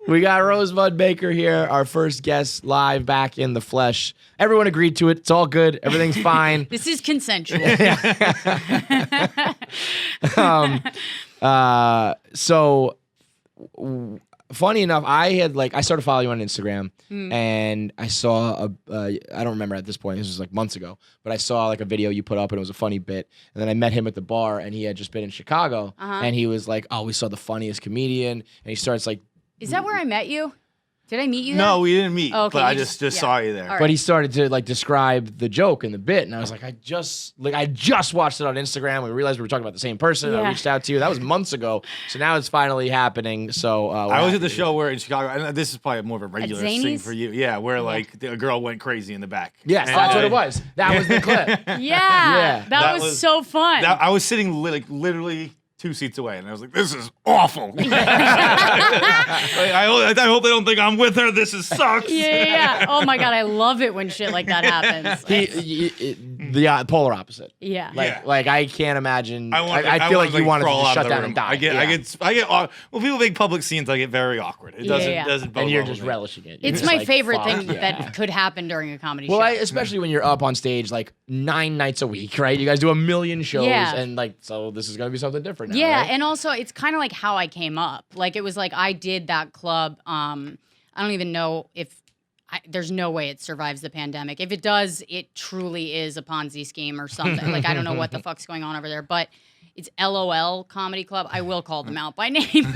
We got Rosebud Baker here, our first guest live back in the flesh. Everyone agreed to it. It's all good. Everything's fine. This is consensual. Funny enough, I started following you on Instagram, and I saw I don't remember at this point, this was like months ago, but I saw like a video you put up, and it was a funny bit, and then I met him at the bar, and he had just been in Chicago, and he was like, oh, we saw the funniest comedian, and he starts like... Is that where I met you? Did I meet you there? No, we didn't meet, okay, but I just saw you there. Right. But he started to like describe the joke and the bit, and I was like, I just watched it on Instagram. We realized we were talking about the same person. And I reached out to you. That was months ago, so now it's finally happening. So I was at the show where in Chicago, and this is probably more of a regular thing Zanies? for you. Yeah, where like a girl went crazy in the back. Yes, that's what it was. That was the clip. Yeah, that was so fun. I was sitting literally 2 seats away, and I was like, "This is awful." I hope they don't think I'm with her. This sucks. Yeah. Oh my god, I love it when shit like that happens. The polar opposite. Yeah. Like I can't imagine. I feel like you wanted to crawl just out shut of the down room. and die. I get when people make public scenes, I get very awkward. It doesn't. And you're just relishing it. It's my favorite thing that could happen during a comedy show. Well, especially when you're up on stage like 9 nights a week, right? You guys do 1 million shows, and like, so this is gonna be something different now, right? And also it's kind of like how I came up. Like it was like I did that club. I don't even know if there's no way it survives the pandemic. If it does, it truly is a Ponzi scheme or something. Like I don't know what the fuck's going on over there, but it's LOL Comedy Club. I will call them out by name.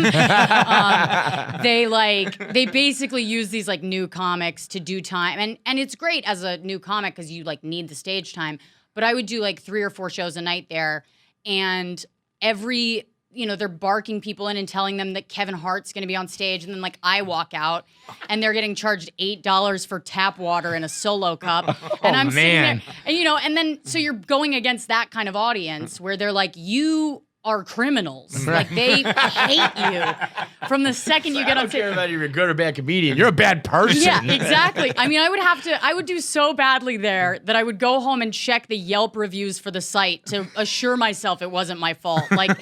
They basically use these like new comics to do time, and it's great as a new comic because you like need the stage time. But I would do like 3 or 4 shows a night there, and they're barking people in and telling them that Kevin Hart's going to be on stage. And then like I walk out and they're getting charged $8 for tap water in a solo cup. And I'm sitting there and then, so you're going against that kind of audience where they're like, you are criminals. Like they hate you from the second you get on stage. I don't care about if you're a good or bad comedian. You're a bad person. Yeah, exactly. I mean, I would do so badly there that I would go home and check the Yelp reviews for the site to assure myself it wasn't my fault. Like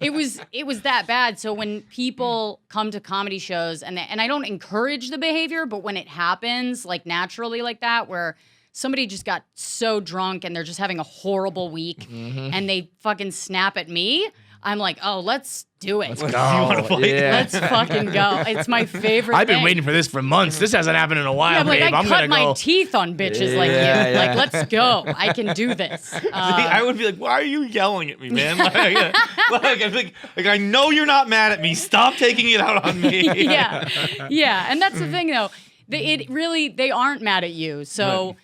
it was that bad. So when people come to comedy shows and I don't encourage the behavior, but when it happens like naturally like that, where somebody just got so drunk and they're just having a horrible week and they fucking snap at me, I'm like, oh, let's do it. Let's go. Let's fucking go. It's my favorite I've been thing. waiting for this for months. This hasn't happened in a while, I'm like, babe. I I'm cut gonna go. my teeth on bitches like you. Yeah. Like, let's go. I can do this. I would be like, why are you yelling at me, man? Like I know you're not mad at me. Stop taking it out on me. Yeah. And that's the thing, though. They aren't mad at you. So... Right.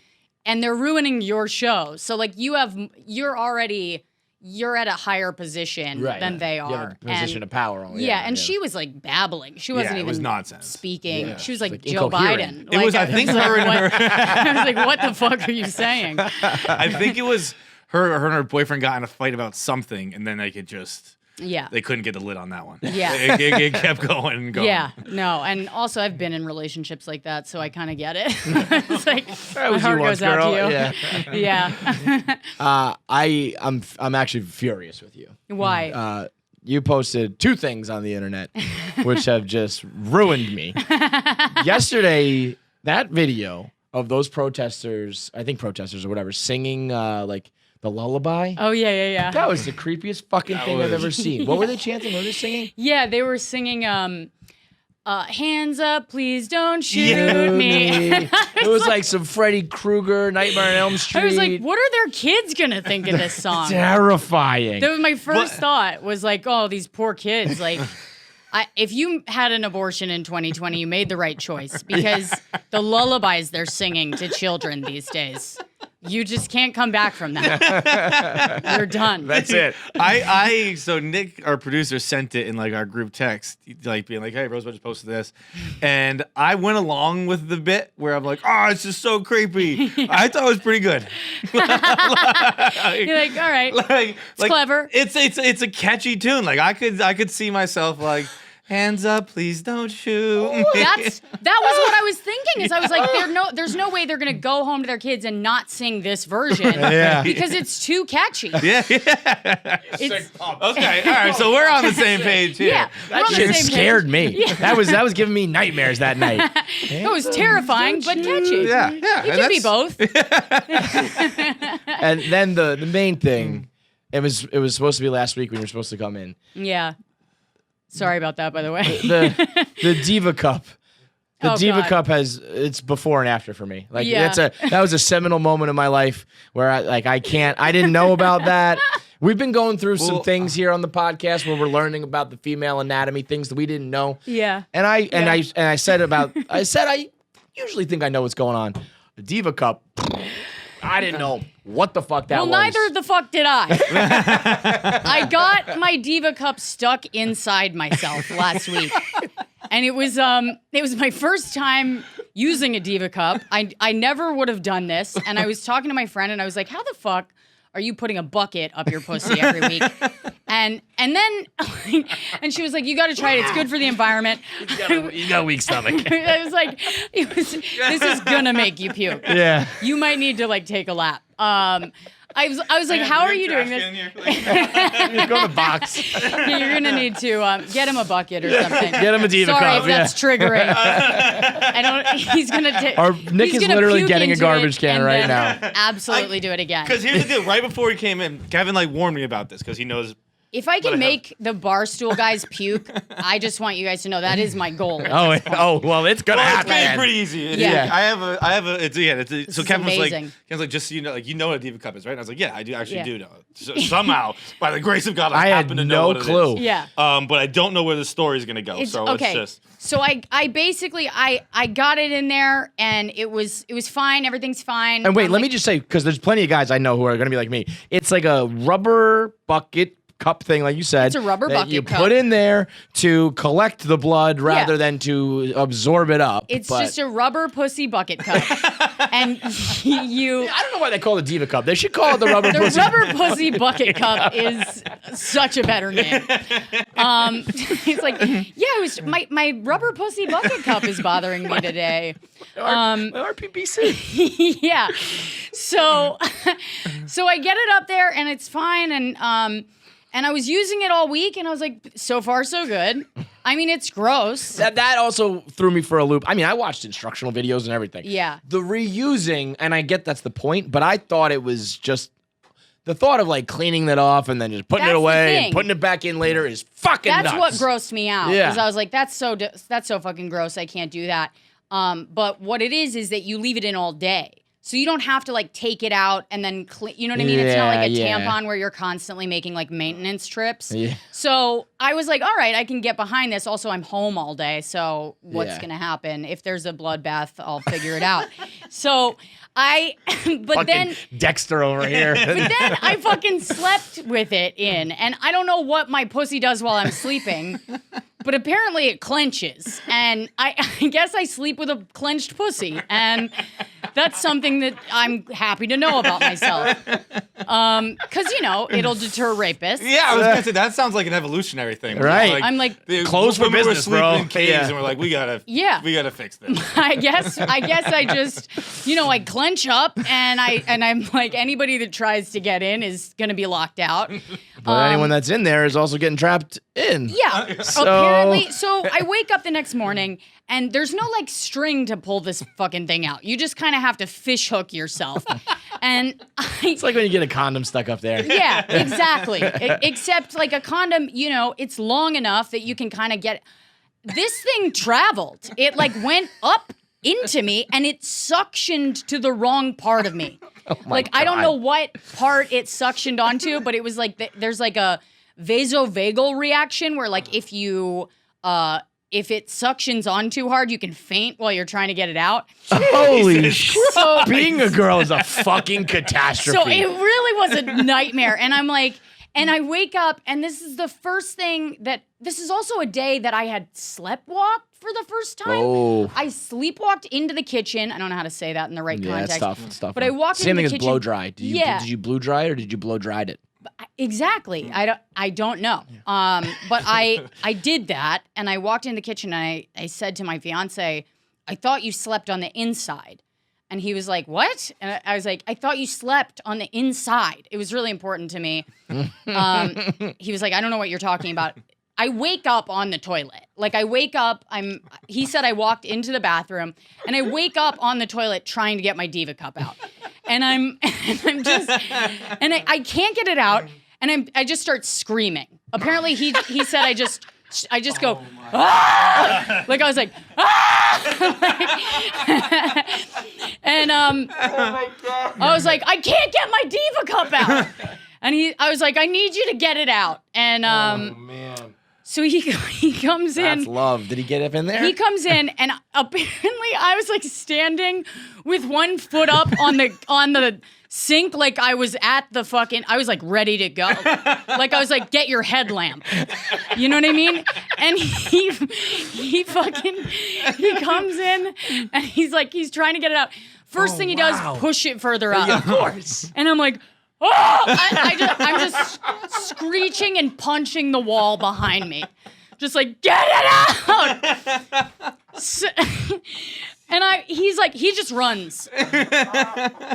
And they're ruining your show. So like you're at a higher position than they are. You have a position of power only. And she was like babbling. She wasn't even it was nonsense. Speaking. Yeah. She was like Joe incoherent. Biden. It was, I think, her and her. I was like, what the fuck are you saying? I think it was her and her boyfriend got in a fight about something, and then they could just. Yeah. They couldn't get the lid on that one. Yeah. It kept going and going. Yeah. No. And also I've been in relationships like that, so I kind of get it. It's like my heart goes out to you. Yeah. I'm actually furious with you. Why? You posted 2 things on the internet which have just ruined me. Yesterday, that video of those protesters or whatever, singing like the lullaby. Oh, yeah. That was the creepiest fucking thing I've ever seen. What were they chanting? What were they singing? Yeah, they were singing hands up, please don't shoot me. It was like some Freddy Krueger, Nightmare on Elm Street. I was like, what are their kids going to think of this song? Terrifying. That was my first thought was like, oh, these poor kids. Like, if you had an abortion in 2020, you made the right choice because the lullabies they're singing to children these days. You just can't come back from that. You're done. That's it. So Nick, our producer, sent it in like our group text, like being like, "Hey, Rosebud just posted this," and I went along with the bit where I'm like, "Oh, it's just so creepy." I thought it was pretty good. You're like, all right, it's clever. It's a catchy tune. Like I could see myself like. Hands up, please don't shoot. That was what I was thinking. Is I was like, there's no way they're gonna go home to their kids and not sing this version. Yeah. Because it's too catchy. Yeah. It's, Okay, all right, so we're on the same page here. yeah, we're on the Shit same scared page. me. That was giving me nightmares that night. It was terrifying, but catchy. Yeah. It and can be both. And then the main thing, it was supposed to be last week when you were supposed to come in. Yeah. Sorry about that, by the way. The Diva Cup. The Oh, Diva God. Cup it's before and after for me. Like Yeah. that was a seminal moment in my life where I didn't know about that. We've been going through some things here on the podcast where we're learning about the female anatomy, things that we didn't know. Yeah. And I said I usually think I know what's going on. The Diva Cup, I didn't know what the fuck that was. Well, neither the fuck did I. I got my Diva Cup stuck inside myself last week. And it was my first time using a Diva Cup. I never would have done this. And I was talking to my friend and I was like, how the fuck are you putting a bucket up your pussy every week? And then and she was like, you got to try it. It's good for the environment. You got a weak stomach. I was like, this is gonna make you puke. Yeah. You might need to like take a lap. I was like, how are you doing this? You go to the box. You're gonna need to get him a bucket or something. Get him a Diva Sorry Cup. if that's triggering. I don't. He's gonna take. Nick is literally getting a garbage can right now. Absolutely, do it again. Because here's the deal. Right before he came in, Kevin warned me about this because he knows. If I can make the Barstool guys puke, I just want you guys to know that is my goal. Well, it's gonna It's happen. pretty easy. Yeah. I have a. So Kevin was amazing. just so you know what a Diva Cup is, right? And I was like, yeah, I do actually do know. So, somehow, by the grace of God, I happen to know no what it clue. is. Yeah. But I don't know where the story is gonna go. It's so okay. it's just. So I basically I got it in there and it was fine. Everything's fine. And wait, I'm let like, me just say, because there's plenty of guys I know who are gonna be like me. It's like a rubber bucket cup thing, like you said. It's a rubber that bucket you cup. put in there to collect the blood rather than to absorb it up. It's just a rubber pussy bucket cup. And you I don't know why they call it Diva Cup. They should call it the rubber the pussy. rubber pussy bucket cup is such a better name. It's like, yeah, it was my rubber pussy bucket cup is bothering me today. RPPC. Yeah. So I get it up there and it's fine and I was using it all week and I was like, so far so good. I mean, it's gross. That also threw me for a loop. I mean, I watched instructional videos and everything. Yeah. The reusing, and I get that's the point, but I thought it was just the thought of like cleaning that off and then just putting That's it the away thing. and putting it back in later is fucking That's nuts. what grossed me out. Yeah. Because I was like, that's so fucking gross. I can't do that. But what it is that you leave it in all day. So you don't have to like take it out and then clean. You know what I mean? It's not like a tampon where you're constantly making like maintenance trips. Yeah. So I was like, all right, I can get behind this. Also, I'm home all day. So what's going to happen? If there's a bloodbath, I'll figure it out. So but fucking then Dexter over here. but then I fucking slept with it in. And I don't know what my pussy does while I'm sleeping, but apparently it clenches. And I guess I sleep with a clenched pussy. And that's something that I'm happy to know about myself. Because, it'll deter rapists. Yeah, I was gonna say that sounds like an evolutionary thing. Right. I'm like, clothes for women were business, sleeping bro. in caves Yeah. and we're like, we gotta fix this. I guess I just, I clench up and I'm like, anybody that tries to get in is going to be locked out. But anyone that's in there is also getting trapped in. Yeah. Apparently. So I wake up the next morning and there's no like string to pull this fucking thing out. You just kind of have to fish hook yourself. And It's like when you get a condom stuck up there. yeah, exactly. Except like a condom, it's long enough that you can kind of get. This thing traveled. It like went up into me and it suctioned to the wrong part of me. I don't know what part it suctioned onto, but it was like there's like a vasovagal reaction where like if it suctions on too hard, you can faint while you're trying to get it out. Holy shit. So, Being a girl is a fucking catastrophe. so it really was a nightmare. And I'm like, and I wake up and this is the first thing this is also a day that I had sleptwalked for the first time. Oh. I sleepwalked into the kitchen. I don't know how to say that in the right Yeah, context. it's tough. But I walked Same into thing the as kitchen. blow dry. Did you blow dry it or did you blow dried it? Exactly. I don't know. But I did that, and I walked in the kitchen and I said to my fiance, I thought you slept on the inside. And he was like, what? And I was like, I thought you slept on the inside. It was really important to me. He was like, I don't know what you're talking about. I wake up on the toilet. Like I wake up, he said I walked into the bathroom and I wake up on the toilet trying to get my Diva Cup out. And I can't get it out. And I just start screaming. Apparently he said I just go, ah! Like I was like, ah! And I was like, I can't get my Diva Cup out. And I was like, I need you to get it out. And man. So he comes in. That's love. Did he get up in there? He comes in, and apparently I was like standing with one foot up on the sink, like I was at the I was like ready to go. Like I was like, get your headlamp. You know what I mean? And he comes in, and he's trying to get it out. First thing he does, push it further up. Yeah, of course. And I'm like, oh! I'm just screeching and punching the wall behind me. Just like, get it out! And he just runs.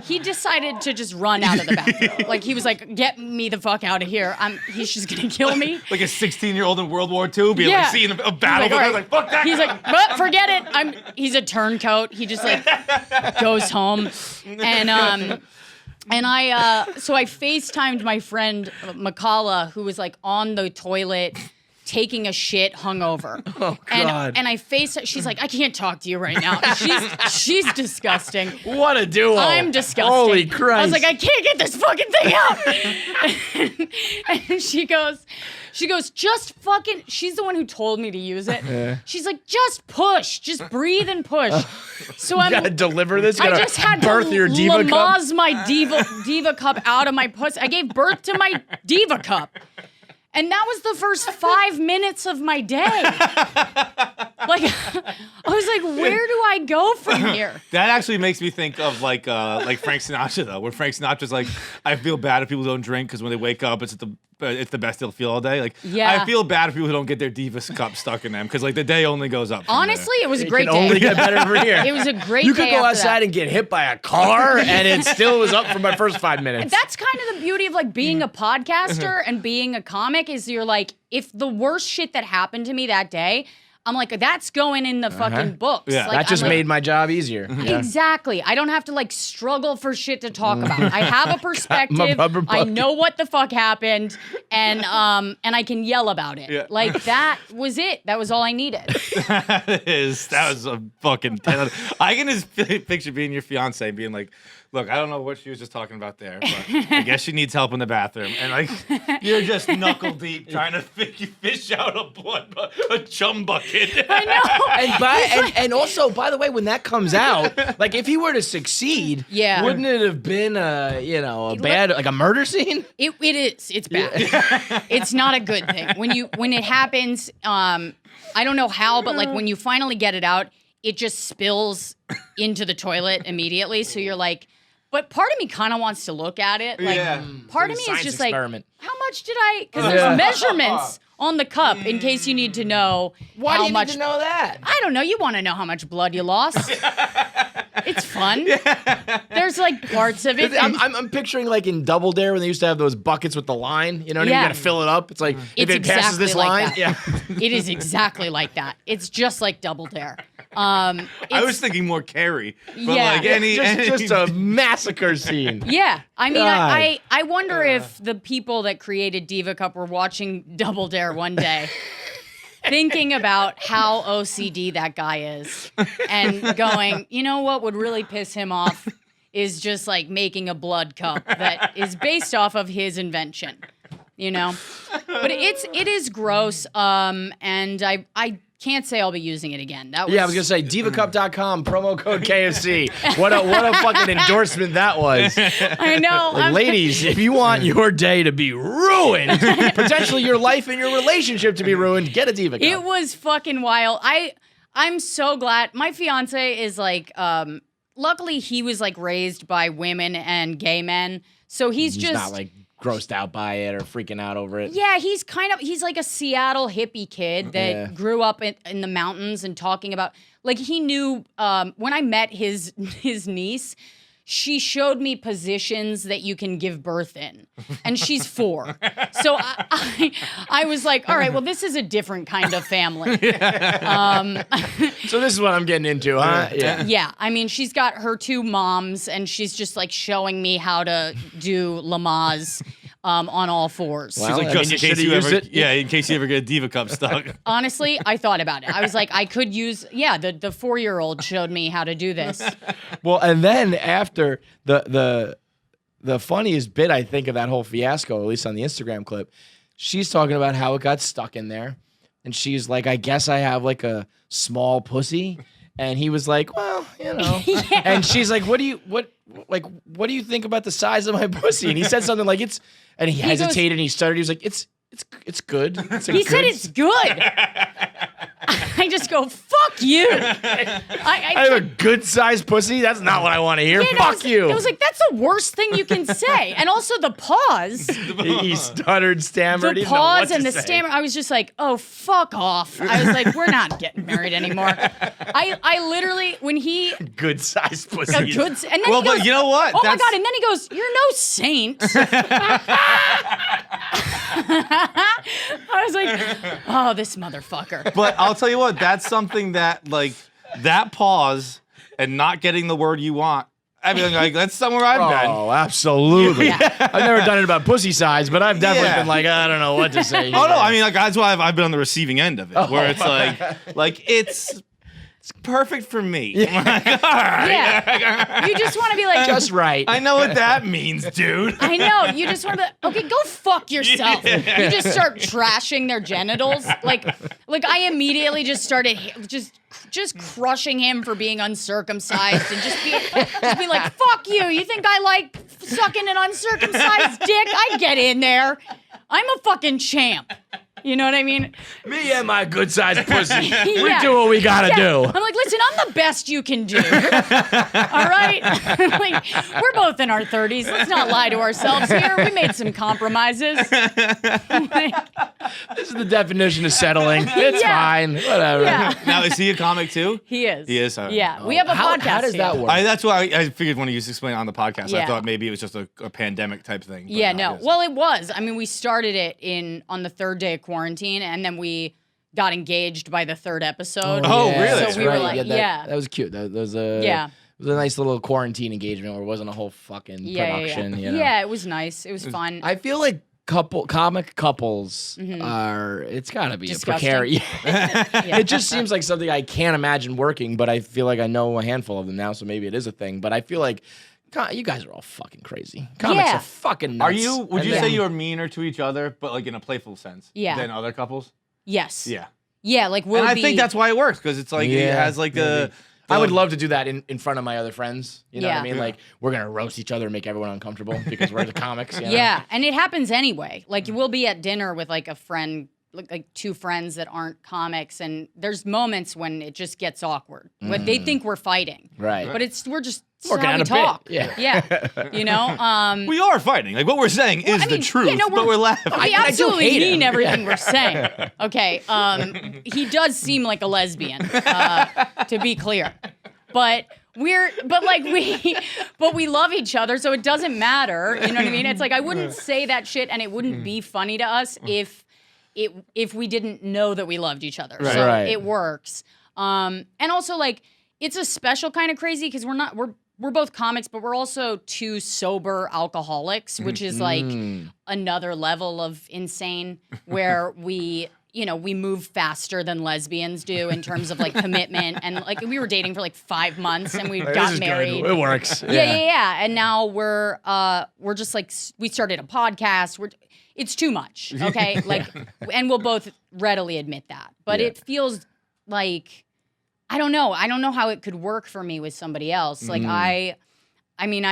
He decided to just run out of the bathroom. Like, he was like, get me the fuck out of here. He's just gonna kill me. Like a 16-year-old in World War II being like seeing a battle. He's like, fuck that He's guy. like, but forget it. He's a turncoat. He just like goes home. And so I FaceTimed my friend Makala, who was like on the toilet taking a shit hungover. Oh, God. And she's like, I can't talk to you right now. She's disgusting. What a duo. I'm disgusting. Holy Christ. I was like, I can't get this fucking thing out. And she goes, just fucking, she's the one who told me to use it. Yeah. She's like, just push, just breathe and push. So you gotta deliver this? I just had birth to your Diva Cup? Lamaze my Diva Cup out of my pussy. I gave birth to my Diva Cup. And that was the first 5 minutes of my day. Like, I was like, where do I go from here? That actually makes me think of like Frank Sinatra though, where Frank Sinatra's like, I feel bad if people don't drink because when they wake up, it's the best they'll feel all day. Like, yeah. I feel bad if people who don't get their Diva Cup stuck in them because like the day only goes up. Honestly, it was a great It day. can only get better from here. It was a great day. You could go after outside that. and get hit by a car, and it still was up for my first 5 minutes. That's kind of the beauty of like being a podcaster and being a comic is you're like, if the worst shit that happened to me that day, I'm like, that's going in the fucking books. Yeah. Like, That just I'm like, made my job easier. Yeah. Exactly. I don't have to like struggle for shit to talk about. I have a perspective. rubber I bucket. know what the fuck happened, and I can yell about it. Yeah. Like that was it. That was all I needed. That was a fucking 10. I can just picture being your fiance and being like, look, I don't know what she was just talking about there, but I guess she needs help in the bathroom. And like, you're just knuckle deep trying to fish out a chum bucket. I know. And also, by the way, when that comes out, like if he were to succeed, Yeah. wouldn't it have been a bad like a murder scene? It is. It's bad. It's not a good thing. When it happens, I don't know how, but like when you finally get it out, it just spills into the toilet immediately. So you're like, but part of me kind of wants to look at it. Like, part of me is just experiment. like, how much did I? Because there's measurements on the cup in case you need to know Why how do you much. need to know that? I don't know. You want to know how much blood you lost? It's fun. There's like parts of it. I'm picturing like in Double Dare when they used to have those buckets with the line. You know what I mean? Yeah. You gotta fill it up. It's like if It's it passes exactly this like line, that. yeah. It is exactly like that. It's just like Double Dare. I was thinking more Carrie, but Yeah. like any just a massacre scene. Yeah, I mean, God. I wonder if the people that created Diva Cup were watching Double Dare one day, thinking about how OCD that guy is, and going, you know what would really piss him off is just like making a blood cup that is based off of his invention, you know. But it is gross, and I can't say I'll be using it again. That was, Yeah, I was gonna say divacup.com promo code KFC. What a fucking endorsement that was. I know. Like, ladies, if you want your day to be ruined, potentially your life and your relationship to be ruined, get a Diva Cup. It was fucking wild. I'm so glad. My fiance is like, luckily he was like raised by women and gay men, so he's just not like grossed out by it or freaking out over it. Yeah, he's like a Seattle hippie kid that grew up in the mountains and talking about, like, he knew, when I met his niece, she showed me positions that you can give birth in, and she's 4. So I was like, all right, well, this is a different kind of family. So this is what I'm getting into, huh? Yeah. Yeah, I mean, she's got her 2 moms, and she's just like showing me how to do Lamaze on all 4s. Well, She's like, I just mean, in case you should've ever, used it. in case you ever get a Diva Cup stuck. Honestly, I thought about it. I was like, I could use, the 4-year-old showed me how to do this. Well, and then after the funniest bit, I think, of that whole fiasco, at least on the Instagram clip, she's talking about how it got stuck in there. And she's like, I guess I have like a small pussy. And he was like, well, you know. Yeah. And she's like, what do you think about the size of my pussy? And he said something like, and he hesitated and he started. He was like, it's good. He said it's good. I just go, fuck you. I have a good sized pussy. That's not what I want to hear. Yeah, Fuck you. It was like, that's the worst thing you can say. And also the pause. He stuttered, stammered. The He didn't know what pause to and the say. stammer. I was just like, oh, fuck off. I was like, we're not getting married anymore. I literally, when he... Good sized pussy. And then Well, he goes, but you know what? Oh my God. And then he goes, you're no saint. I was like, oh, this motherfucker. But I'll tell you what, that's something that, like, that pause and not getting the word you want, I mean, like, that's somewhere I've been. Oh, absolutely. Yeah. I've never done it about pussy size, but I've definitely Yeah. been like, I don't know what to say. Oh, no, I mean, like, that's why I've been on the receiving end of it, Oh, where it's like, it's perfect for me. Yeah. You just want to be like, just right. I know what that means, dude. I know. You just want to be like, okay, go fuck yourself. Yeah. You just start trashing their genitals. Like I immediately just started just crushing him for being uncircumcised and just be like, fuck you. You think I like sucking an uncircumcised dick? I get in there. I'm a fucking champ. You know what I mean? Me and my good sized pussy. We Yeah. do what we gotta do. I'm like, listen, I'm the best you can do. All right? Like, we're both in our 30s. Let's not lie to ourselves here. We made some compromises. Like, This is the definition of settling. It's fine. Whatever. yeah. Now, is he a comic too? He is. He is, all right. Yeah. We have a How podcast. does that here. work? That's why I figured when you used to explain it on the podcast, I Yeah. thought maybe it was just a pandemic type thing. But Yeah, it no. is. Well, it was. I mean, we started it on the 3rd day of quarantine, and then we got engaged by the 3rd episode. Oh, yeah, really? that's So we were right. like, that was cute. That was a Yeah. It was a nice little quarantine engagement where it wasn't a whole fucking production. Yeah. You know? Yeah, it was nice. It was fun. I feel like comic couples are. It's got to be Disgusting. a precarious. It just seems like something I can't imagine working, but I feel like I know a handful of them now, so maybe it is a thing. But I feel like you guys are all fucking crazy. Comics Yeah. are fucking nuts. Are you? Would And you then- say you are meaner to each other, but like in a playful sense? Yeah. Than other couples? Yes. Yeah. Yeah, like we'll And I be. think that's why it works, because it's like it Yeah, has like maybe. I would love to do that in front of my other friends. You know what I Yeah. mean? Yeah. Like, we're going to roast each other and make everyone uncomfortable because we're the comics. You know? Yeah, and it happens anyway. Like we'll be at dinner with like a friend, like 2 friends that aren't comics, and there's moments when it just gets awkward. When they think we're fighting, Right. but we're just Working how on we a bit. talk. Yeah. Yeah, you know. We are fighting. Like what we're saying is I the mean, truth, yeah, no, but we're laughing. We I do absolutely hate mean him. everything we're saying. Okay. He does seem like a lesbian, to be clear. But we love each other, so it doesn't matter. You know what I mean? It's like I wouldn't say that shit, and it wouldn't be funny to us if we didn't know that we loved each other. Right. So Right. it works. And also like it's a special kind of crazy because we're both comics, but we're also 2 sober alcoholics, which is like another level of insane where we move faster than lesbians do in terms of like commitment. And like we were dating for like 5 months and we This got is married. Good. It works. Yeah. And now we're just like, we started a podcast. It's too much. Okay. Like, and we'll both readily admit that, but Yeah. it feels like, I don't know how it could work for me with somebody else. Like I mean,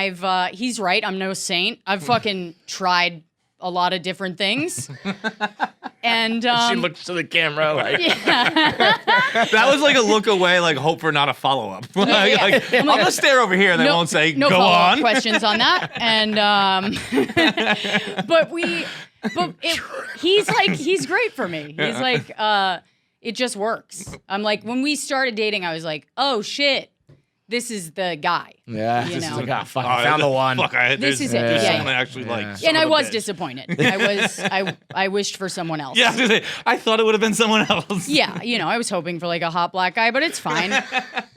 he's right. I'm no saint. I've fucking tried a lot of different things. And she looks to the camera like, That was like a look away, like hope for not a follow up. I'm gonna stare over here, and they won't say no go follow-up on. questions on that. And he's great for me. He's like it just works. I'm like, when we started dating, I was like, oh shit, this is the guy. yeah, You this know. is like, oh, fuck, I found the one. Fuck, This is it. there's Yeah. someone I actually like. Yeah. son And of I a was bitch. disappointed. I wished for someone else. Yeah, I was gonna say, I thought it would have been someone else. Yeah, I was hoping for like a hot black guy, but it's fine.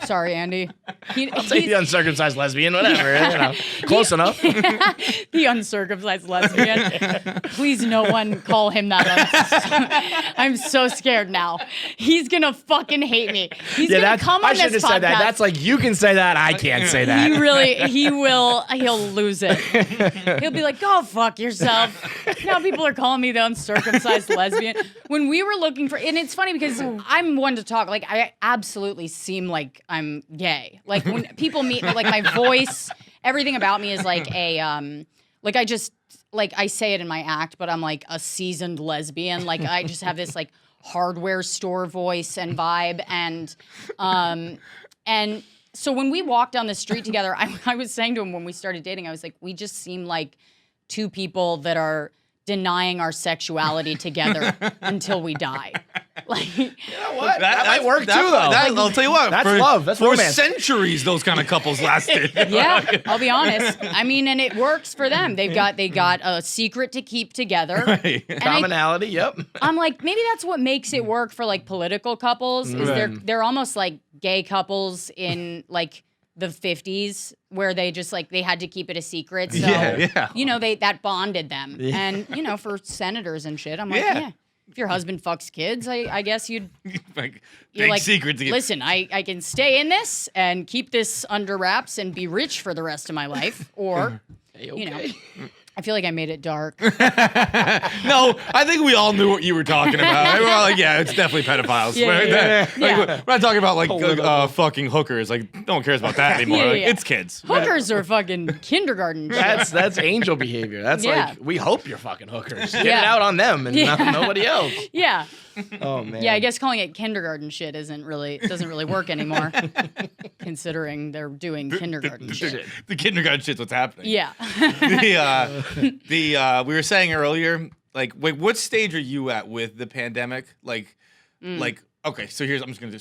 Sorry, Andy. I'll take the uncircumcised lesbian, whatever. Close enough. The uncircumcised lesbian. Please, no one call him that. I'm so scared now. He's gonna fucking hate me. He's gonna come on I this should have said that. podcast. That's like, you can say that, I can't say that. He'll lose it. He'll be like, go fuck yourself. Now people are calling me the uncircumcised lesbian. When we were looking for, and it's funny because I'm one to talk, like I absolutely seem like I'm gay. Like when people meet me, like my voice, everything about me is like like I say it in my act, but I'm like a seasoned lesbian. Like I just have this like hardware store voice and vibe, and so when we walked down the street together, I was saying to him when we started dating, I was like, we just seem like two people that are denying our sexuality together until we die. Like, You know what? That might work too, though. I'll tell you what. That's for, love. That's for romance. centuries, those kind of couples lasted. yeah, I'll be honest. I mean, and it works for them. They got a secret to keep together. Right. And Commonality, yep. I'm like, maybe that's what makes it work for like political couples. Is they're almost like gay couples in like the 50s where they just like they had to keep it a secret. So Yeah. that bonded them. Yeah. And for senators and shit, I'm like, Yeah. yeah. If your husband fucks kids, I guess you're Big like, secret to get. listen, I can stay in this and keep this under wraps and be rich for the rest of my life, or Hey, okay. I feel like I made it dark. No, I think we all knew what you were talking about. We were all like, yeah, it's definitely pedophiles. Yeah, Right? yeah, yeah. Like, we're not talking about like Political. fucking hookers. Like, no one cares about that anymore. Yeah, Like, yeah. it's kids. Hookers are fucking kindergarten shit. That's angel behavior. That's Yeah. like, we hope you're fucking hookers. Get Yeah. it out on them and nobody else. Yeah. Oh, man. Yeah, I guess calling it kindergarten shit doesn't really work anymore, considering they're doing kindergarten shit. The kindergarten shit's what's happening. Yeah. We were saying earlier, like, wait, what stage are you at with the pandemic? Like, okay, so I'm just gonna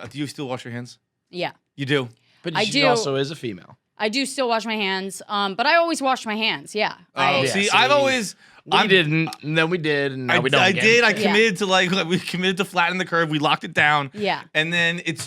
do you still wash your hands? Yeah. You do. But I she do. also is a female. I do still wash my hands, but I always wash my hands. Yeah. Oh, Yeah, see, see, I've always. We didn't, and then we did, and now we don't I again. did. I Yeah. committed to we committed to flatten the curve. We locked it down. Yeah. And then it's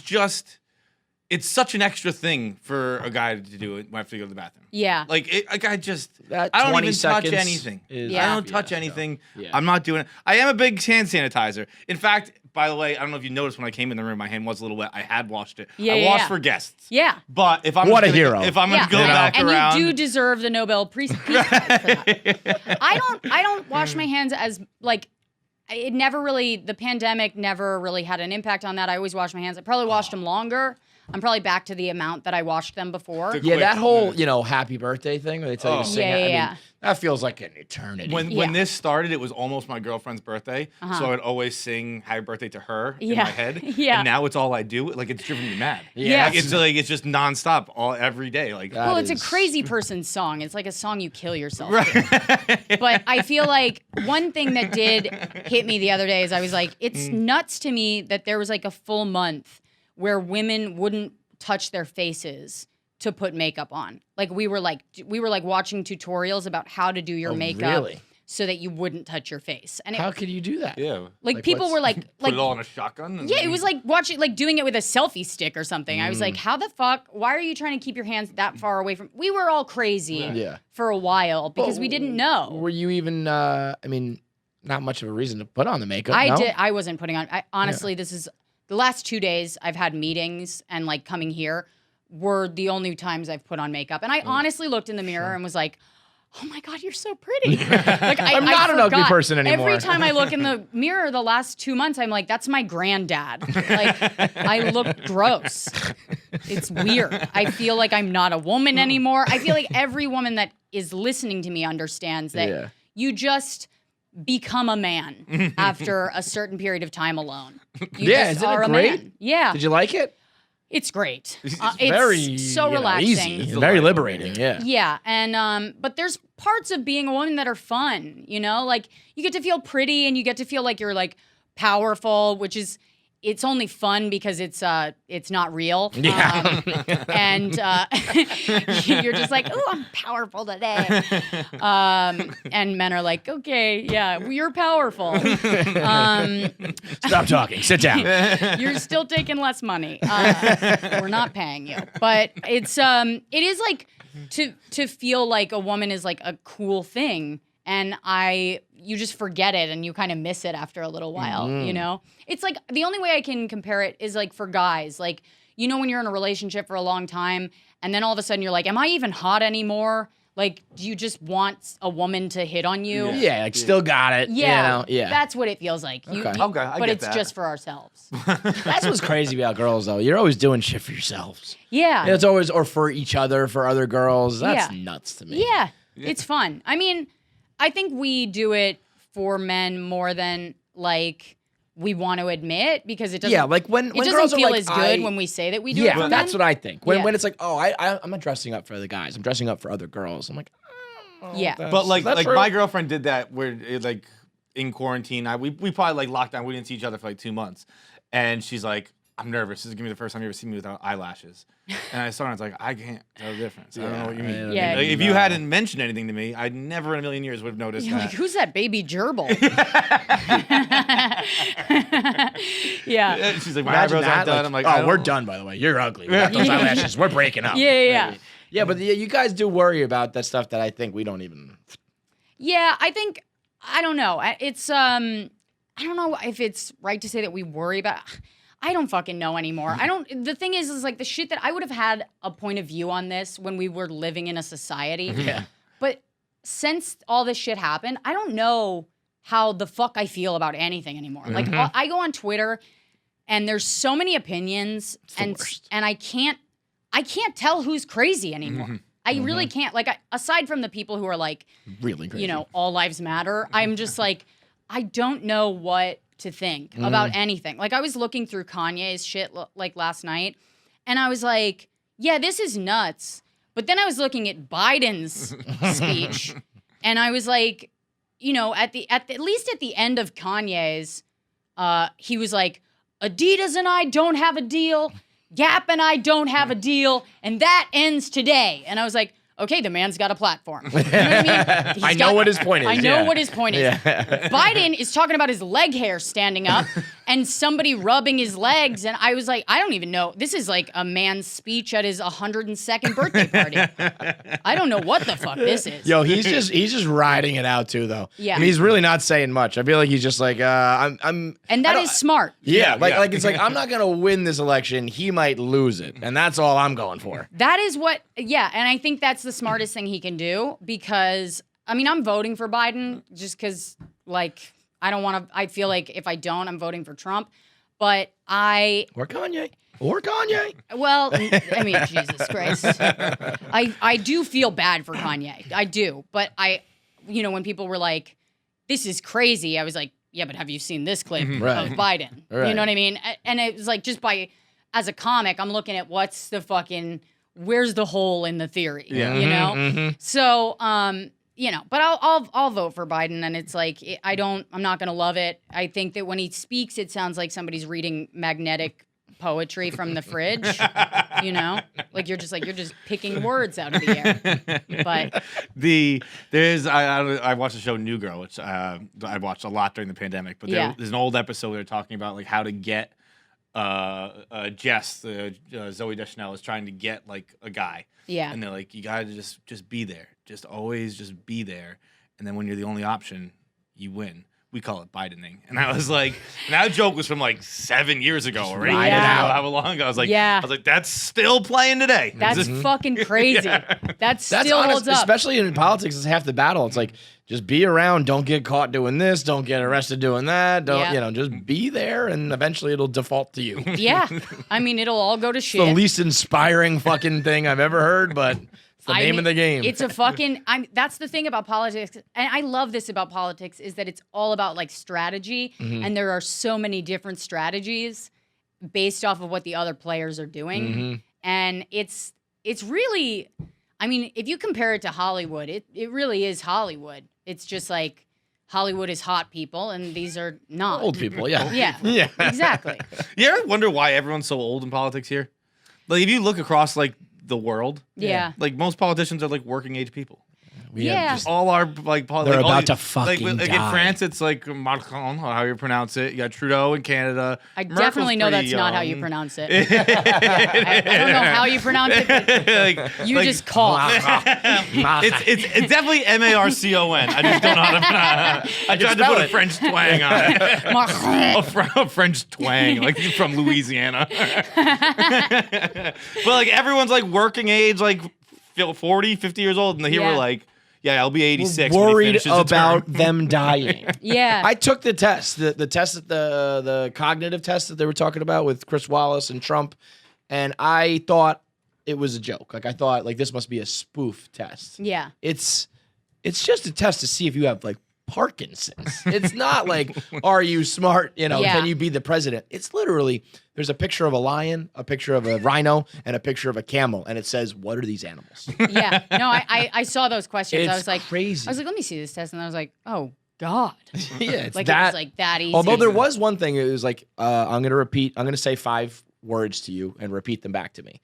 such an extra thing for a guy to do it when I have to go to the bathroom. Yeah. Like a guy just That I don't 20 even touch seconds anything. is- Yeah. I don't touch so, anything. yeah. I'm not doing it. I am a big hand sanitizer. In fact, by the way, I don't know if you noticed when I came in the room, my hand was a little wet. I had washed it. Yeah, I yeah, washed yeah. for guests. Yeah. But if I'm What just a gonna- hero. if I'm gonna Yeah. go back and around, you do deserve the Nobel Peace Prize for that. I don't wash my hands as like the pandemic never really had an impact on that. I always wash my hands. I probably washed them longer. I'm probably back to the amount that I washed them before. The- Yeah, quick, that whole, happy birthday thing where they tell you Oh. to sing Yeah, it. I yeah. mean, that feels like an eternity. When Yeah. this started, it was almost my girlfriend's birthday, so I would always sing "Happy Birthday" to her in Yeah. my head. Yeah. And now it's all I do. Like it's driven me mad. Yeah. Like, it's just nonstop every day. Like That Well, it's a is- crazy person's song. It's like a song you kill yourself to. But I feel like one thing that did hit me the other day is I was like, it's nuts to me that there was like a full month where women wouldn't touch their faces to put makeup on. Like we were like watching tutorials about how to do your Oh, makeup really? so that you wouldn't touch your face. And How could you do that? yeah, like people what's- were like put it all in a shotgun. And yeah, it was like doing it with a selfie stick or something. I was like, how the fuck? Why are you trying to keep your hands that far away from? We were all crazy Yeah. for a while because we didn't know. Were you even, not much of a reason to put on the makeup, I no? did. I wasn't putting on. Honestly, this is the last 2 days I've had meetings and like coming here were the only times I've put on makeup. And I honestly looked in the mirror and was like, oh my God, you're so pretty. Like I'm not an ugly forgot. person anymore. Every time I look in the mirror the last 2 months, I'm like, that's my granddad. Like I look gross. It's weird. I feel like I'm not a woman anymore. I feel like every woman that is listening to me understands that Yeah. you just become a man after a certain period of time alone. You Isn't it great? Man. Yeah. Did you like it? It's great. It's very so relaxing. Easy. Very liberating. Yeah. Yeah, and but there's parts of being a woman that are fun. You know, like you get to feel pretty and you get to feel like you're like powerful, which is. It's only fun because it's not real. Yeah. And you're just like, ooh, I'm powerful today. And men are like, okay, yeah, well, you're powerful. Stop talking. Sit down. You're still taking less money. We're not paying you. But it is like to feel like a woman is like a cool thing. And you just forget it and you kind of miss it after a little while, you know? It's like, the only way I can compare it is like for guys, like, you know, when you're in a relationship for a long time and then all of a sudden you're like, am I even hot anymore? Like, do you just want a woman to hit on you? Yeah, like still got it. Yeah, you know? Yeah. That's what it feels like. I but get it's that. just for ourselves. That's what's crazy about girls, though. You're always doing shit for yourselves. Yeah. It's always, or for each other, for other girls. That's nuts to me. Yeah, it's fun. I mean, I think we do it for men more than like we want to admit because it doesn't. Yeah, like when it girls doesn't are feel like, as good when we say that we do it. Yeah, for that's men. what I think. When Yeah. it's like, oh, I'm not dressing up for the guys. I'm dressing up for other girls. I'm like, oh, Yeah. But like that's my girlfriend did that where like in quarantine, we probably like locked down. We didn't see each other for like 2 months, and she's like, I'm nervous. This is gonna be the first time you ever see me without eyelashes. And I saw her and I was like, I can't tell the difference. I don't know what you mean. Yeah. Like, if you hadn't mentioned anything to me, I'd never in a million years would have noticed You're that. like, who's that baby gerbil? Yeah. And she's like, my Imagine eyebrows aren't that, done. I'm like, I oh, don't- we're done, by the way. You're ugly. Without those eyelashes, we're breaking up. Yeah. Yeah, but you guys do worry about that stuff that I think we don't even. Yeah, I don't know. It's I don't know if it's right to say that we worry about. I don't fucking know anymore. The thing is like the shit that I would have had a point of view on this when we were living in a society. Yeah. But since all this shit happened, I don't know how the fuck I feel about anything anymore. Like I go on Twitter and there's so many opinions and I can't tell who's crazy anymore. I really can't. Like aside from the people who are like Really crazy. you know, all lives matter, I'm just like I don't know what to think about anything. Like I was looking through Kanye's shit like last night and I was like, yeah, this is nuts. But then I was looking at Biden's speech and I was like, you know, at least at the end of Kanye's, he was like, Adidas and I don't have a deal. Gap and I don't have a deal. And that ends today. And I was like, okay, the man's got a platform. You know what I mean? I know what his point is. I know yeah. what his point is. Yeah. Biden is talking about his leg hair standing up and somebody rubbing his legs. And I was like, I don't even know. This is like a man's speech at his 102nd birthday party. I don't know what the fuck this is. Yo, he's just riding it out too, though. Yeah. I mean, he's really not saying much. I feel like he's just like, I'm. And that is smart. Yeah, Yeah. like it's like I'm not gonna win this election. He might lose it, and that's all I'm going for. That is what, yeah, and I think that's the smartest thing he can do because, I mean, I'm voting for Biden just because, like, I don't want to, I feel like if I don't, I'm voting for Trump, but Or Kanye. well, I mean, Jesus Christ. I do feel bad for Kanye. I do, but you know, when people were like, this is crazy, I was like, yeah, but have you seen this clip Right. of Biden? Right. You know what I mean? And it was like, just as a comic, I'm looking at where's the hole in the theory? Yeah. You know? So, you know, but I'll vote for Biden, and it's like I'm not gonna love it. I think that when he speaks, it sounds like somebody's reading magnetic poetry from the fridge. You know, like you're just picking words out of the air. But I watched the show New Girl, which I watched a lot during the pandemic. But there's an old episode where they're talking about like how to get Jess, Zooey Deschanel is trying to get like a guy. yeah, And they're like, you gotta just be there. Just always just be there. And then when you're the only option, you win. We call it Bidening. And I was like, and that joke was from like 7 years ago or 8 years ago, Yeah. however long ago. Yeah. I was like, that's still playing today. that's fucking crazy. That That's still honest, holds up. especially in politics. It's half the battle. It's like just be around. Don't get caught doing this. Don't get arrested doing that. Don't Yeah. just be there, and eventually it'll default to you. Yeah, I mean, it'll all go to The shit. least inspiring fucking thing I've ever heard, but It's the name of the game. It's a fucking. That's the thing about politics, and I love this about politics is that it's all about like strategy, and there are so many different strategies based off of what the other players are doing, and it's really. I mean, if you compare it to Hollywood, it really is Hollywood. It's just like Hollywood is hot people, and these are not Old people, yeah. Yeah, exactly. You ever wonder why everyone's so old in politics here? Like, if you look across like the world, like most politicians are like working age people. We have just, All our like they're like, about to fucking like die. in France, it's like Macron, or how you pronounce it. You got Trudeau in Canada. I Merkel's definitely know pretty that's not how young. you pronounce it. I don't know how you pronounce it, but you just cough. It's definitely Marcon. I just don't know how to pronounce it. I tried to put a French twang on it. A French twang, like from Louisiana. But like everyone's like working age, like 40, 50 years old, and here we're like, yeah, I'll be 86. Worried about them dying. Yeah. I took the test, the test, the cognitive test that they were talking about with Chris Wallace and Trump, and I thought it was a joke. Like I thought, like this must be a spoof test. Yeah. It's just a test to see if you have like Parkinson's. It's not like, are you smart? You know, can you be the president? It's literally, there's a picture of a lion, a picture of a rhino, and a picture of a camel, and it says, what are these animals? Yeah. No, I saw those questions. It's I was like, crazy. I was like, let me see this test, and I was like, oh God. Yeah, it's like that. it was like that easy. Although there was one thing, it was like, I'm gonna say 5 words to you and repeat them back to me,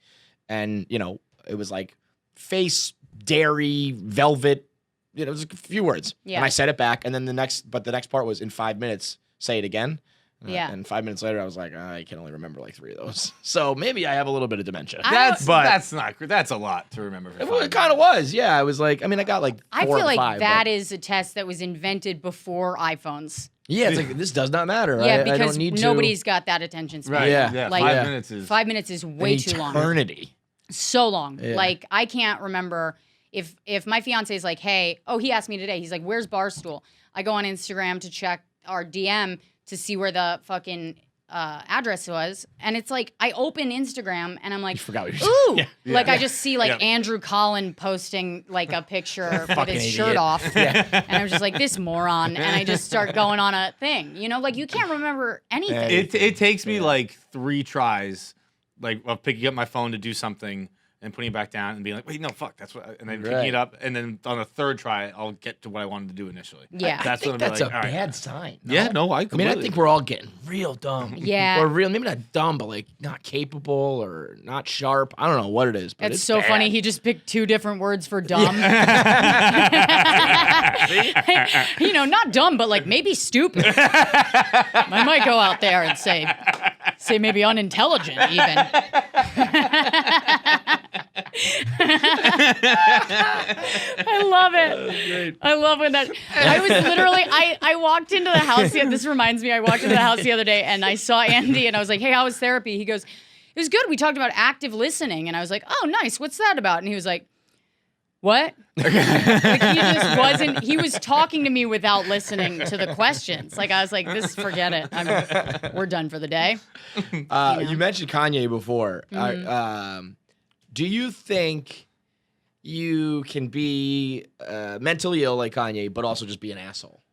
and you know, it was like face, dairy, velvet. You know, it was a few words. Yeah. And I said it back, and then the next part was in 5 minutes, say it again. Yeah. And 5 minutes later, I was like, I can only remember like 3 of those. So maybe I have a little bit of dementia. That's a lot to remember. It kind of was. Yeah. I was like, I mean, I got like 4 I feel or like 5, that is a test that was invented before iPhones. Yeah, it's like, this does not matter. Yeah, I because don't need to. nobody's got that attention span. Right. Yeah. Like, 5 minutes is 5 minutes is way too long. Eternity. So long. Yeah. Like I can't remember if my fiance is like, hey, he asked me today. He's like, where's Barstool? I go on Instagram to check our DM to see where the fucking address was, and it's like I open Instagram and I'm like, You forgot what you ooh, said. like I just see like Andrew Collin posting like a picture with his shirt idiot. off, and I'm just like this moron, and I just start going on a thing, you know, like you can't remember anything. It takes me like 3 tries, like of picking up my phone to do something and putting it back down and being like, wait, no, fuck, that's what, and then picking it up, and then on the 3rd try, I'll get to what I wanted to do initially. Yeah. I think when that's I'm a like, all right. bad sign. No? Yeah, no, I I mean, completely. I think we're all getting real dumb. Yeah. Or real, maybe not dumb, but like not capable or not sharp. I don't know what it is, but That's it's so bad. funny. He just picked 2 different words for dumb. You know, not dumb, but like maybe stupid. I might go out there and say maybe unintelligent even. I love it. I love when that. I was literally. I walked into the house. This reminds me. I walked into the house the other day and I saw Andy and I was like, "Hey, how was therapy?" He goes, "It was good. We talked about active listening." And I was like, "Oh, nice. What's that about?" And he was like, "What?" Like he just wasn't. He was talking to me without listening to the questions. Like I was like, forget it. We're done for the day." You mentioned Kanye before. Do you think you can be mentally ill like Kanye, but also just be an asshole?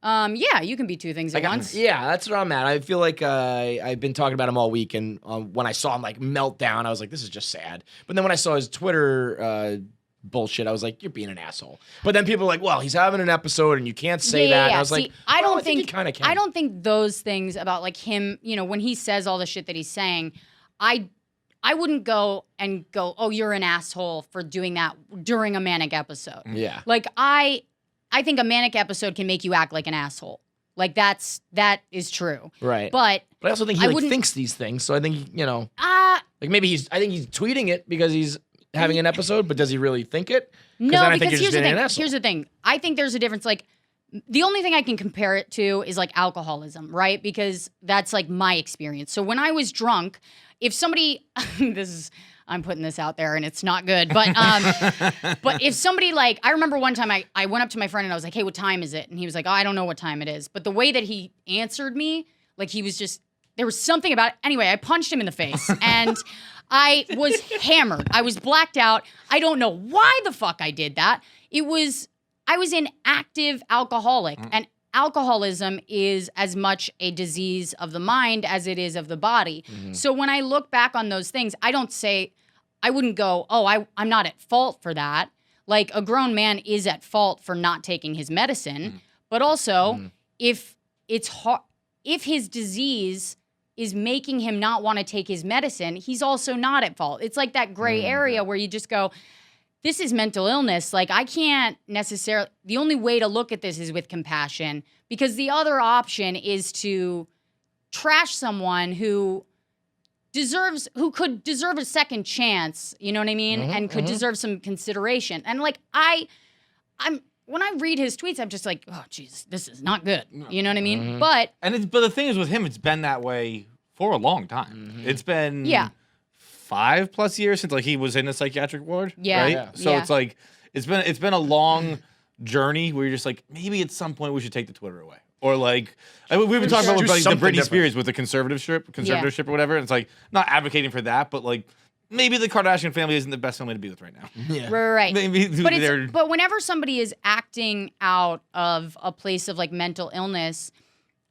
Yeah, you can be 2 things at once. Yeah, that's where I'm at. I feel like I've been talking about him all week, and when I saw him like melt down, I was like, this is just sad. But then when I saw his Twitter bullshit, I was like, you're being an asshole. But then people are like, well, he's having an episode, and you can't say that. And I was like, I don't well, think you kind of can. I don't think those things about like him, you know, when he says all the shit that he's saying, I wouldn't go, oh, you're an asshole for doing that during a manic episode. Yeah. Like I think a manic episode can make you act like an asshole. Like that is true. Right. But I also think he like thinks these things, so I think, you know, like maybe I think he's tweeting it because he's having an episode, but does he really think it? No, because here's the thing. Here's the thing. I think there's a difference. Like the only thing I can compare it to is like alcoholism, right? Because that's like my experience. So when I was drunk, if somebody, I'm putting this out there and it's not good, but if somebody like, I remember one time I went up to my friend and I was like, hey, what time is it? And he was like, oh, I don't know what time it is. But the way that he answered me, like he was just there was something about it. Anyway, I punched him in the face and I was hammered. I was blacked out. I don't know why the fuck I did that. I was an active alcoholic, and alcoholism is as much a disease of the mind as it is of the body. So when I look back on those things, I wouldn't go, oh, I'm not at fault for that. Like, a grown man is at fault for not taking his medicine, but also if his disease is making him not want to take his medicine, he's also not at fault. It's like that gray area where you just go, this is mental illness. Like, I can't necessarily, the only way to look at this is with compassion, because the other option is to trash someone who could deserve a second chance, you know what I mean? And could deserve some consideration. And like, when I read his tweets, I'm just like, oh, Jesus, this is not good. You know what I mean? But the thing is with him, it's been that way for a long time. It's been 5+ years since like he was in a psychiatric ward. Yeah. Right? Yeah. So it's like it's been a long journey where you're just like, maybe at some point we should take the Twitter away. Or like, we've been talking about like, the Britney Spears with the conservatorship or whatever. And it's like, not advocating for that, but like, maybe the Kardashian family isn't the best family to be with right now. Yeah. Right. Maybe but whenever somebody is acting out of a place of like mental illness,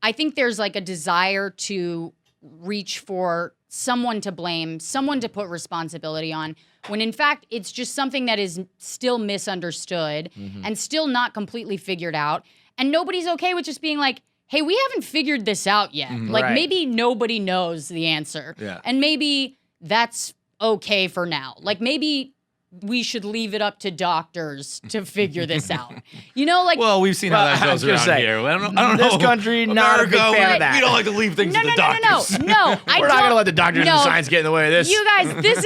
I think there's like a desire to reach for someone to blame, someone to put responsibility on, when in fact it's just something that is still misunderstood and still not completely figured out. And nobody's okay with just being like, hey, we haven't figured this out yet. Like, maybe nobody knows the answer. Yeah. And maybe that's okay for now. Like, maybe we should leave it up to doctors to figure this out. You know, like... Well, we've seen how that goes around here. I don't know. This country, not a big fan of that. We don't like to leave things to the doctors. No. We're not going to let the doctors and science get in the way of this. You guys, this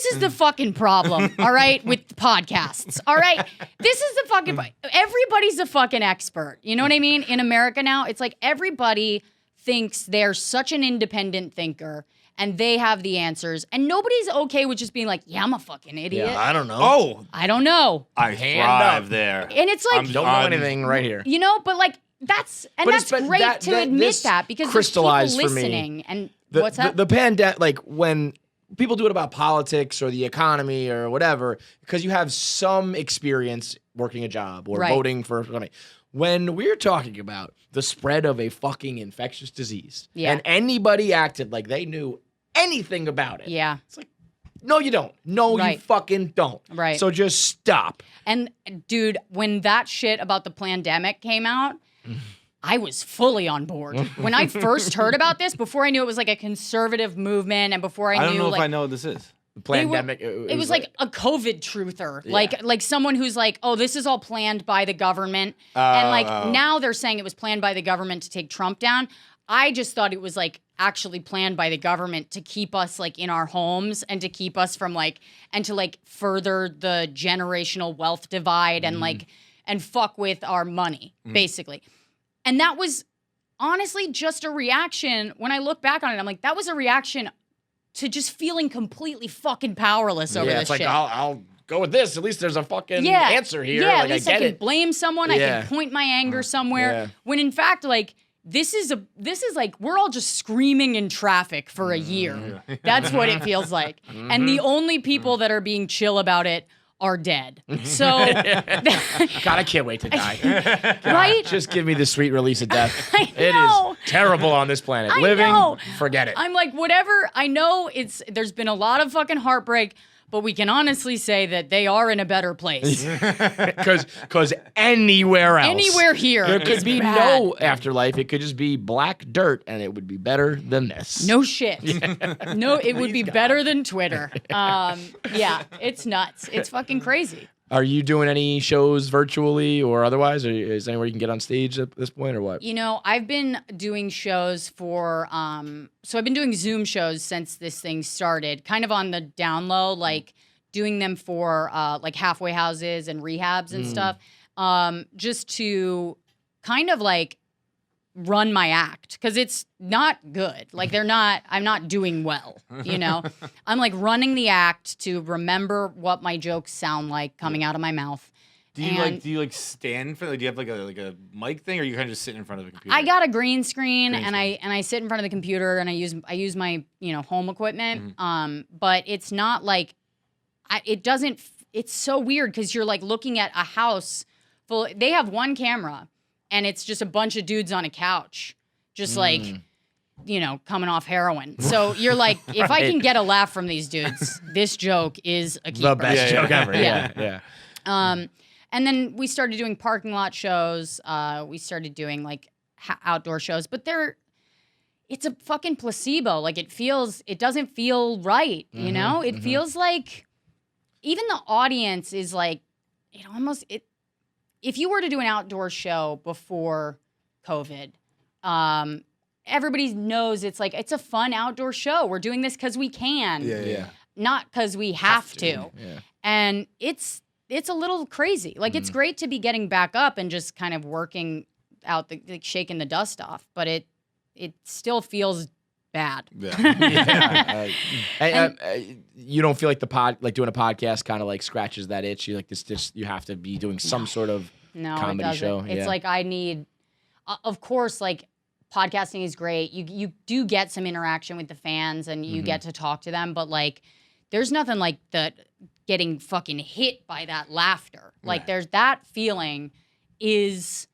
is the fucking problem, all right, with podcasts, all right? This is the fucking... Everybody's a fucking expert. You know what I mean? In America now, it's like everybody thinks they're such an independent thinker and they have the answers. And nobody's okay with just being like, yeah, I'm a fucking idiot. Yeah, I don't know. Oh, I don't know. I thrive there. And it's like... Don't know anything right here. You know, but like, that's great to admit that because there's people listening. And what's that? The pandemic, like when people do it about politics or the economy or whatever, because you have some experience working a job or voting for something. When we're talking about the spread of a fucking infectious disease and anybody acted like they knew anything about it. Yeah. It's like, no, you don't. No, you fucking don't. Right. So just stop. And dude, when that shit about the pandemic came out, I was fully on board. When I first heard about this, before I knew it was like a conservative movement and before I knew... I don't know if I know what this is. The pandemic. It was like a COVID truther. Yeah. Like someone who's like, oh, this is all planned by the government. And like now they're saying it was planned by the government to take Trump down. I just thought it was like actually planned by the government to keep us like in our homes and to keep us from like, and to like further the generational wealth divide and like, and fuck with our money, basically. And that was honestly just a reaction. When I look back on it, I'm like, that was a reaction to just feeling completely fucking powerless over this shit. Yeah, it's like, I'll go with this. At least there's a fucking answer here. Yeah, like, at least I can blame someone. I can point my anger somewhere. Yeah. When in fact, like, this is like, we're all just screaming in traffic for a year. That's what it feels like. And the only people that are being chill about it are dead. So God, I can't wait to die. Right? Just give me the sweet release of death. I know. It is terrible on this planet. I Living, know. forget it. I'm like, whatever. I know there's been a lot of fucking heartbreak, but we can honestly say that they are in a better place. Because anywhere else. Anywhere here. There could is be bad. no afterlife. It could just be black dirt, and it would be better than this. No shit. No, it would be better than Twitter. Yeah, it's nuts. It's fucking crazy. Are you doing any shows virtually or otherwise? Or is there anywhere you can get on stage at this point or what? You know, I've been doing shows for, so I've been doing Zoom shows since this thing started, kind of on the down low, like doing them for like halfway houses and rehabs and stuff, just to kind of like run my act because it's not good. Like I'm not doing well, you know? I'm like running the act to remember what my jokes sound like coming out of my mouth Do you stand for? Like, do you have like a mic thing, or you kind of just sit in front of a computer? I got a green screen, and I sit in front of the computer, and I use my home equipment. But it's not like it doesn't. It's so weird because you're like looking at a house full. They have one camera, and it's just a bunch of dudes on a couch, just like coming off heroin. So you're like, if I can get a laugh from these dudes, this joke is a keeper. The best joke ever. Yeah. And then we started doing parking lot shows. We started doing like outdoor shows, but it's a fucking placebo. Like it doesn't feel right. It feels like even the audience is like, if you were to do an outdoor show before COVID, everybody knows it's a fun outdoor show. We're doing this because we can. Yeah. Not because we have to. Yeah. And it's a little crazy. Like, it's great to be getting back up and just kind of working out, shaking the dust off. But it still feels bad. Yeah. You don't feel like doing a podcast kind of like scratches that itch? You like this you have to be doing some sort of comedy show? It's like I need, of course, like, podcasting is great. You do get some interaction with the fans and you get to talk to them, but like there's nothing like getting fucking hit by that laughter. Like there's that feeling it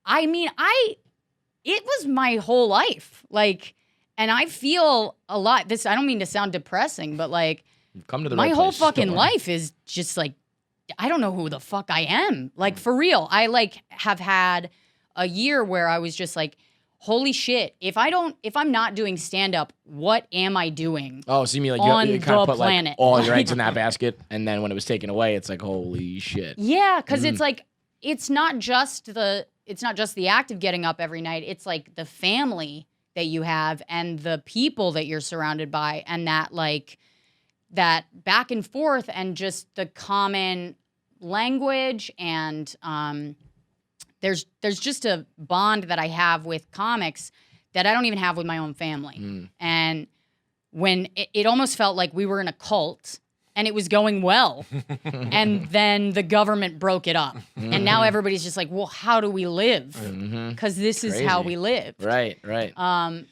was my whole life. Like, and I feel a lot, I don't mean to sound depressing, but like come to the my right whole place. fucking life is just like, I don't know who the fuck I am. Like, for real. I like have had a year where I was just like, holy shit, if I'm not doing stand-up, what am I doing? Oh, so you mean like you kind of put like all your eggs in that basket, and then when it was taken away, it's like, holy shit. Yeah, because it's like, it's not just the act of getting up every night. It's like the family that you have and the people that you're surrounded by, and that back and forth, and just the common language, and there's just a bond that I have with comics that I don't even have with my own family. And when it almost felt like we were in a cult and it was going well, and then the government broke it up, and now everybody's just like, well, how do we live? Because this is how we live. Right.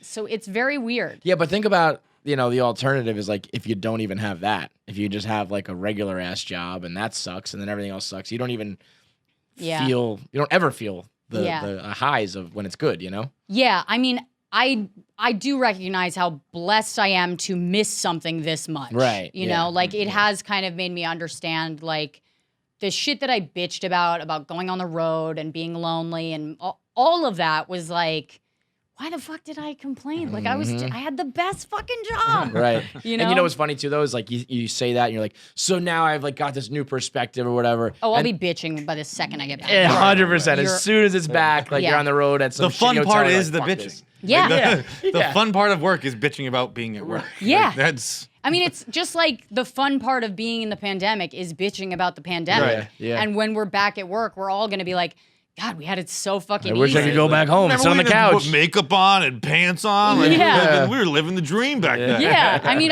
So it's very weird. Yeah, but think about, the alternative is like if you don't even have that, if you just have like a regular ass job and that sucks, and then everything else sucks, you don't even you don't ever feel the highs of when it's good, Yeah, I mean, I do recognize how blessed I am to miss something this much. Right. You know, like it has kind of made me understand like the shit that I bitched about going on the road and being lonely, and all of that was like, why the fuck did I complain? Like I had the best fucking job. Right. And you know what's funny too though is like you say that and you're like, so now I've like got this new perspective or whatever. Oh, I'll be bitching by the second I get back. 100%. As soon as it's back, like you're on the road at some The fun shitty part hotel, is the like, fuck bitching. this. Yeah. The fun part of work is bitching about being at work. Yeah. Like, that's. I mean, it's just like the fun part of being in the pandemic is bitching about the pandemic. Right, yeah. And when we're back at work, we're all going to be like, God, we had it so fucking I wish easy. I could go back home and sit on the Remember we couch. had to put makeup on and pants on. Like, we were living the dream back then. Yeah. I mean,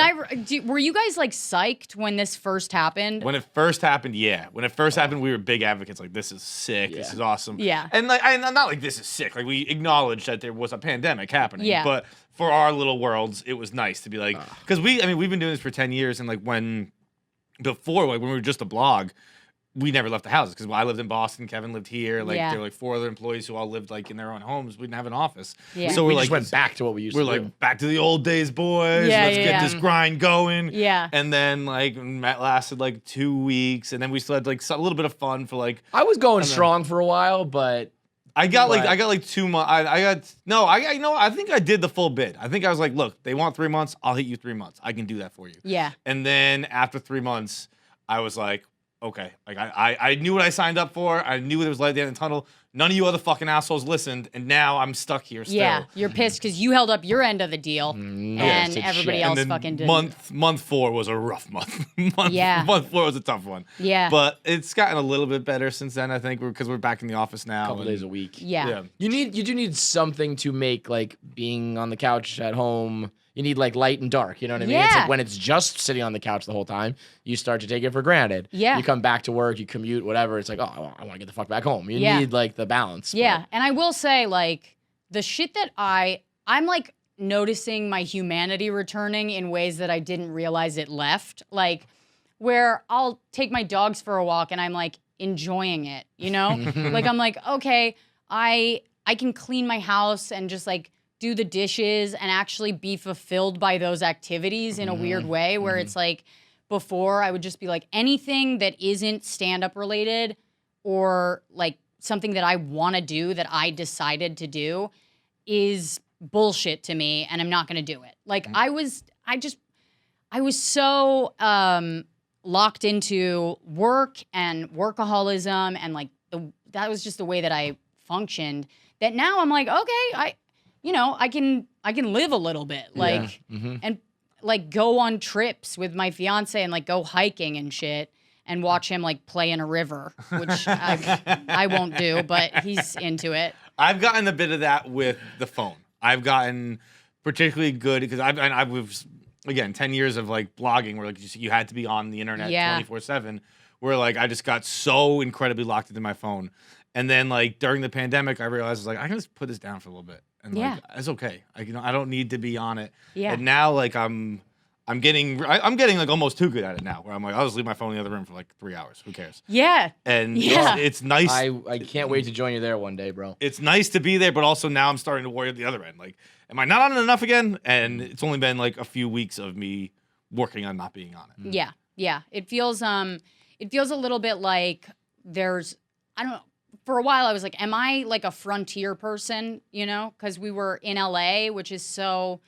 were you guys like psyched when this first happened? When it first happened, yeah. When it first happened, we were big advocates. Like, this is sick. This is awesome. Yeah. And like, not like this is sick. Like, we acknowledged that there was a pandemic happening. Yeah. But for our little worlds, it was nice to be like, because we've been doing this for 10 years, and like when we were just a blog, we never left the houses because I lived in Boston, Kevin lived here. Like there were like 4 other employees who all lived like in their own homes. We didn't have an office. Yeah. So we like just went back to what we used to do. We're like back to the old days, boys. Yeah, Let's get this grind going. Yeah. And then like that lasted like 2 weeks, and then we still had like a little bit of fun for like. I was going strong for a while, but I got like 2 months. I think I did the full bid. I think I was like, look, they want 3 months. I'll hit you 3 months. I can do that for you. Yeah. And then after 3 months, I was like, okay, like I knew what I signed up for. I knew there was light at the end of the tunnel. none of you other fucking assholes listened, and now I'm stuck here still. Yeah, you're pissed because you held up your end of the deal, and everybody shit. else And then fucking didn't. month 4 was a rough month. Yeah. Month 4 was a tough one. Yeah. But it's gotten a little bit better since then, I think, because we're back in the office now. A couple days a week. Yeah. You do need something to make like being on the couch at home. You need like light and dark. You know what I mean? It's Yeah. like when it's just sitting on the couch the whole time, you start to take it for granted. Yeah. You come back to work, you commute, whatever. It's like, oh, I want to get the fuck back home. You Yeah. need like the balance. Yeah, and I will say, like, the shit that I'm like noticing my humanity returning in ways that I didn't realize it left. Like, where I'll take my dogs for a walk and I'm like enjoying it, you know? Like, I'm like, okay, I can clean my house and just like do the dishes and actually be fulfilled by those activities in a weird way where it's like before I would just be like anything that isn't stand-up related or like something that I want to do that I decided to do is bullshit to me and I'm not going to do it. Like I was so locked into work and workaholism and like that was just the way that I functioned that now I'm like, okay, I can live a little bit like and like go on trips with my fiance and like go hiking and shit and watch him like play in a river, which I won't do, but he's into it. I've gotten a bit of that with the phone. I've gotten particularly good because I was, again, 10 years of like blogging where like you had to be on the internet 24/7 where like I just got so incredibly locked into my phone. And then like during the pandemic, I realized I was like, I can just put this down for a little bit. And like, it's okay. I don't need to be on it. Yeah. And now like I'm getting like almost too good at it now where I'm like, I'll just leave my phone in the other room for like 3 hours. Who cares? Yeah. And Yeah. it's nice. I can't wait to join you there one day, bro. It's nice to be there, but also now I'm starting to worry at the other end. Like, am I not on it enough again? And it's only been like a few weeks of me working on not being on it. Yeah. Yeah. It feels a little bit like I don't know. For a while I was like, am I like a frontier person, you know? Because we were in LA, which is so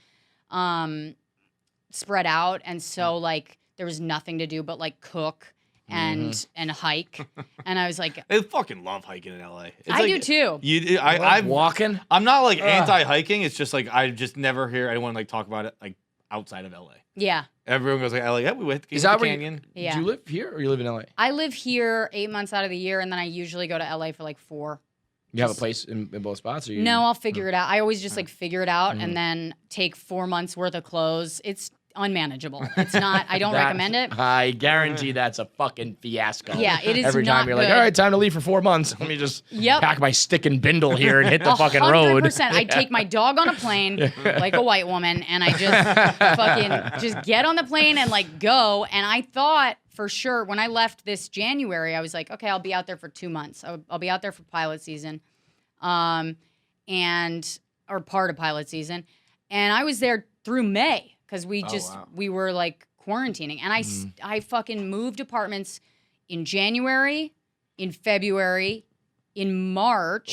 spread out and so like there was nothing to do but like cook and hike. And I was like, I fucking love hiking in LA. I do too. I'm walking. I'm not like anti-hiking. It's just like I just never hear anyone like talk about it like outside of LA. Yeah. Everyone goes like LA. Yeah, we went to Is the that where canyon. Yeah. Do you live here or you live in LA? I live here 8 months out of the year and then I usually go to LA for like 4. You have a place in both spots? Or you... No, I'll figure it out. I always just like figure it out and then take 4 months worth of clothes. It's unmanageable. It's not, I don't recommend it. I guarantee that's a fucking fiasco. Yeah, it is Every time not you're like, good. all right, time to leave for 4 months. Let me just pack my stick and bindle here and hit the fucking road. 100%. I take my dog on a plane like a white woman and I just fucking just get on the plane and like go. And I thought for sure when I left this January, I was like, okay, I'll be out there for 2 months. I'll be out there for pilot season or part of pilot season. And I was there through May. Because we were like quarantining. And I fucking moved apartments in January, in February, in March,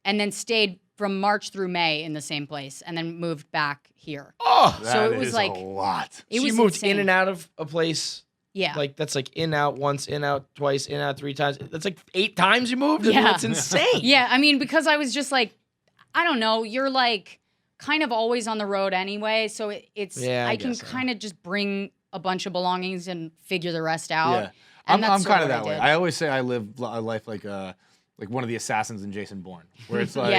and then stayed from March through May in the same place and then moved back here. Oh, so it was like a lot. It so was you moved insane. in and out of a place. Yeah. Like that's like in, out once, in, out twice, in, out 3 times. That's like 8 times you moved? Yeah. That's insane. Yeah, I mean, because I was just like, I don't know, you're like kind of always on the road anyway, so I can kind of just bring a bunch of belongings and figure the rest out. Yeah, And I'm that's kind of what that way. did. I always say I live a life like one of the assassins in Jason Bourne, where it's like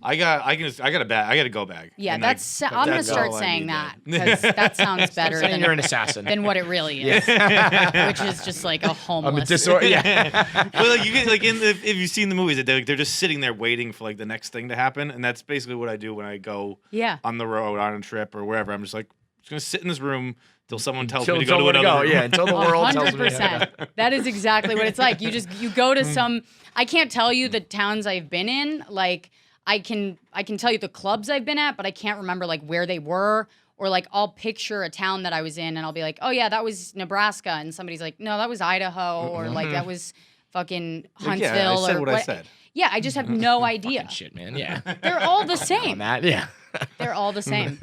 I got a go bag. Yeah, and that's I'm gonna that's start all I saying need that then. because that sounds better Saying you're an assassin. than what it really is, which is just like a homeless. Yeah. But like you get like if you've seen the movies, they're just sitting there waiting for like the next thing to happen, and that's basically what I do when I go on the road on a trip or wherever. I'm just gonna sit in this room till someone tells me to go to another room. Yeah, until the world tells me. 100%. That is exactly what it's like. You go to some. I can't tell you the towns I've been in. Like I can tell you the clubs I've been at, but I can't remember like where they were. Or like I'll picture a town that I was in, and I'll be like, oh yeah, that was Nebraska, and somebody's like, no, that was Idaho, or like that was fucking Huntsville. Yeah, I said or what I said. Yeah, I just have no idea. Fucking shit, man. Yeah. They're all the same. On that, yeah. They're all the same.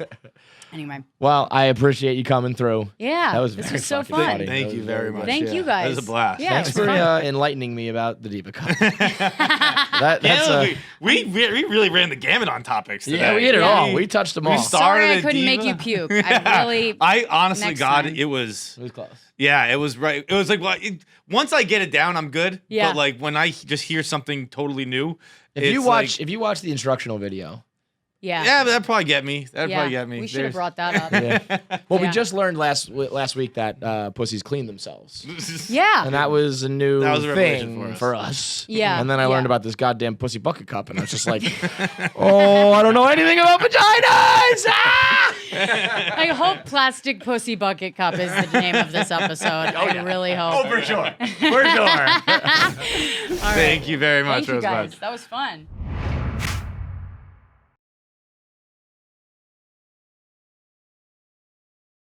Anyway. Well, I appreciate you coming through. Yeah. That was this very was so fucking fun. funny. Thank you very much. Thank you That guys. was a blast. Yeah, Thanks it was for fun. enlightening me about the Diva Cup. That's we really ran the gamut on topics today. yeah, we hit it Yeah. all. We touched them all. Sorry I started a couldn't make diva. you puke. I really. I honestly, next God, time. it was. It was close. Yeah, it was right. It was like, well, once I get it down, I'm good. Yeah. But like when I just hear something totally new, If you watch the instructional video. Yeah. yeah, but that'd probably get me. That'd Yeah. probably get me. We should have There's- brought that up. Yeah. Well, we Yeah. just learned last week that pussies clean themselves. Yeah. And that was a new That was a revelation thing for for us. us. Yeah, And then I yeah. learned about this goddamn pussy bucket cup, and I was just like, oh, I don't know anything about vaginas. Ah! I hope Plastic Pussy Bucket Cup is the name of this episode. I really hope. Oh, for sure. For sure. All right. Thank you very much, Thank you Rosebud. guys. That was fun.